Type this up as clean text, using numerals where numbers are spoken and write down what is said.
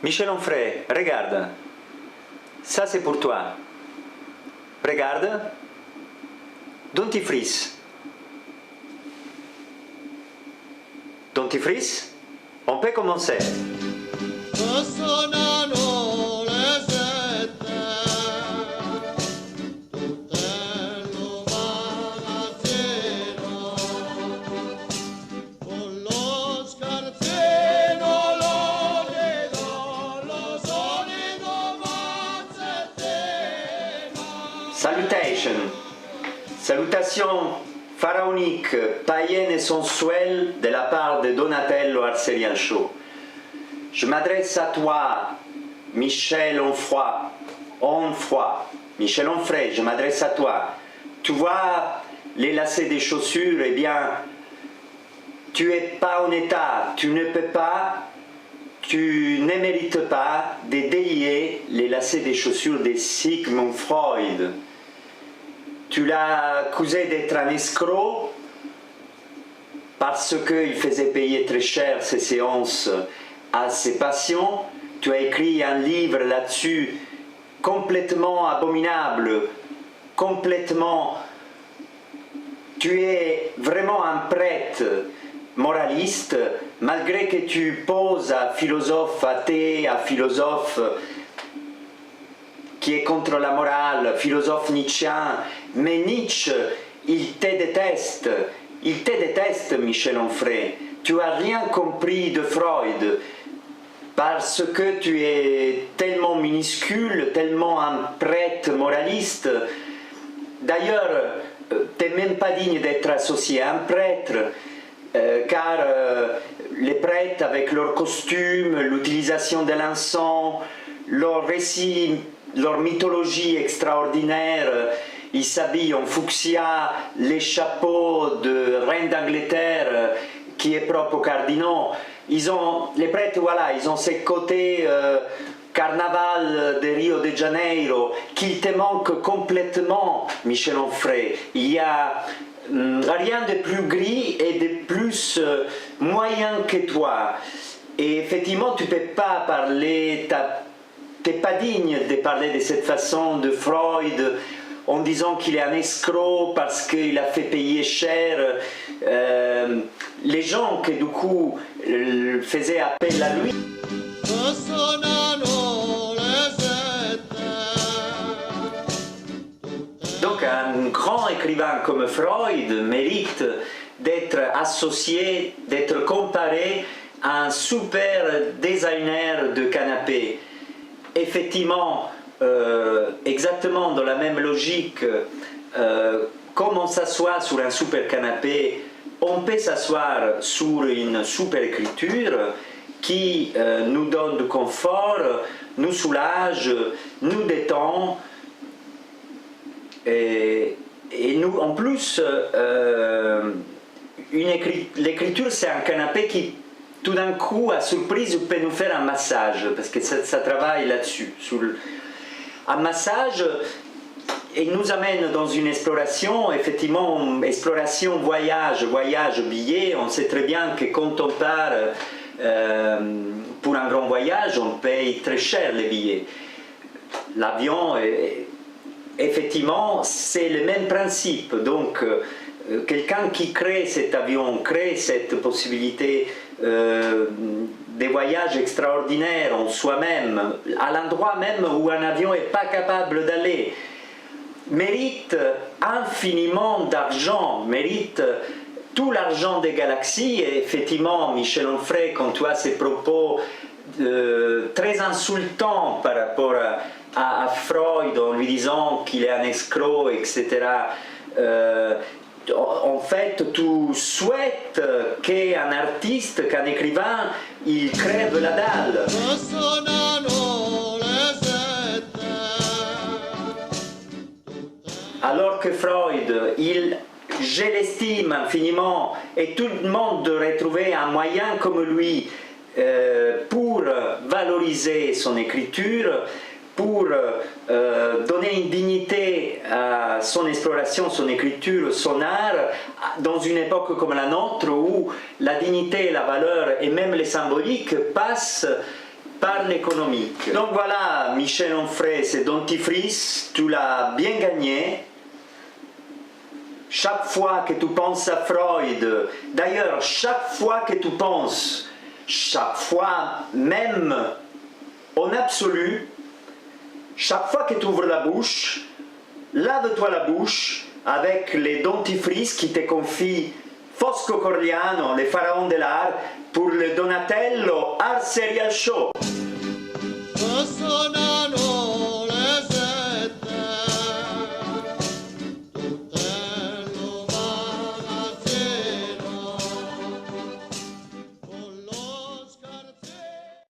Michel Onfray, regarde. Ça c'est pour toi. Regarde. Dentifrice. Dentifrice, on peut commencer. Salutations pharaoniques, païennes et sensuelles de la part de Donatello Arceliancho. Je m'adresse à toi, Michel Michel Onfray, je m'adresse à toi. Tu vois les lacets des chaussures, eh bien, tu n'es pas en état, tu ne peux pas, tu ne mérites pas de délier les lacets des chaussures de Sigmund Freud. Tu l'as accusé d'être un escroc parce qu'il faisait payer très cher ses séances à ses patients. Tu as écrit un livre là-dessus complètement abominable, complètement... Tu es vraiment un prêtre moraliste, malgré que tu poses à philosophe athée, à philosophe qui est contre la morale, philosophe nietzschéen, mais Nietzsche, il te déteste, Michel Onfray. Tu n'as rien compris de Freud, parce que tu es tellement minuscule, tellement un prêtre moraliste. D'ailleurs, tu n'es même pas digne d'être associé à un prêtre, car les prêtres, avec leur costume, l'utilisation de l'encens, leur récit, leur mythologie extraordinaire, ils s'habillent en fuchsia, les chapeaux de reine d'Angleterre qui est propre aux cardinaux. Les prêtres, voilà, ils ont ces côtés carnaval de Rio de Janeiro qui te manquent complètement, Michel Onfray. Il y a rien de plus gris et de plus moyen que toi. Et effectivement, tu ne peux pas parler... Tu n'es pas digne de parler de cette façon de Freud en disant qu'il est un escroc parce qu'il a fait payer cher les gens qui du coup faisaient appel à lui. Donc un grand écrivain comme Freud mérite d'être associé, d'être comparé à un super designer de canapé. Effectivement, exactement dans la même logique, comme on s'assoit sur un super canapé, on peut s'asseoir sur une super écriture qui nous donne du confort, nous soulage, nous détend, et nous, en plus, l'écriture c'est un canapé qui tout d'un coup, à surprise, peut nous faire un massage, parce que ça travaille là-dessus. Un massage, il nous amène dans une exploration, effectivement, exploration, voyage, billet. On sait très bien que quand on part pour un grand voyage, on paye très cher les billets. L'avion, effectivement, c'est le même principe. Donc, quelqu'un qui crée cet avion, crée cette possibilité des voyages extraordinaires en soi-même, à l'endroit même où un avion n'est pas capable d'aller, mérite infiniment d'argent, mérite tout l'argent des galaxies. Et effectivement, Michel Onfray, quand tu as ces propos très insultants par rapport à Freud, en lui disant qu'il est un escroc, etc., en fait, tu souhaites qu'un artiste, qu'un écrivain, il crève la dalle. Alors que Freud, je l'estime infiniment, et tout le monde devrait trouver un moyen comme lui pour valoriser son écriture, pour donner une dignité à son exploration, son écriture, son art, dans une époque comme la nôtre où la dignité, la valeur et même les symboliques passent parle économique. Donc voilà, Michel Onfray, ce dentifrice, tu l'as bien gagné. Chaque fois que tu penses à Freud, d'ailleurs, chaque fois que tu penses, chaque fois, même en absolu, chaque fois que tu ouvres la bouche, lave-toi la bouche avec les dentifrices qui te confient Fosco Corigliano, le pharaon de l'art, pour le Donatello Art Serial Show.